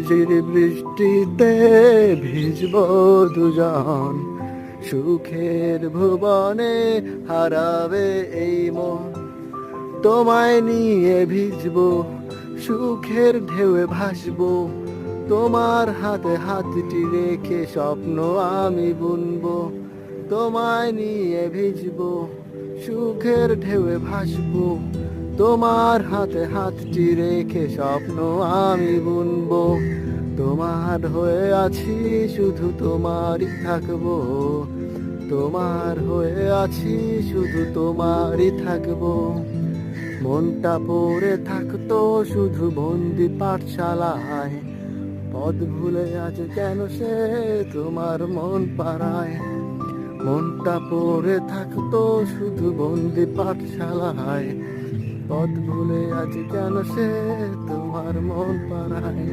ঝিরি বৃষ্টিতে ভিজব দুজন, সুখের ভুবনে হারাবে এই মন। তোমায় নিয়ে ভিজবো, সুখের ঢেউয়ে ভাসবো, তোমার হাতে হাতটি রেখে স্বপ্ন আমি বুনবো। তোমায় নিয়ে ভিজবো, সুখের ঢেউয়ে ভাসবো, তোমার হাতে হাতটি রেখে স্বপ্ন আমি বুনবো। তোমার হয়ে আছি, শুধু তোমারই থাকবো। তোমার হয়ে আছি, শুধু তোমারই থাকবো। মনটা পড়ে থাকতো শুধু বন্দি পাঠশালায়, পথ ভুলে আজ কেন সে তোমার মন পাড়ায়। মনটা পড়ে থাকতো শুধু বন্দি পাঠশালায়, পথ ভুলে আজ কেন সে তোমার মন পাড়ায়।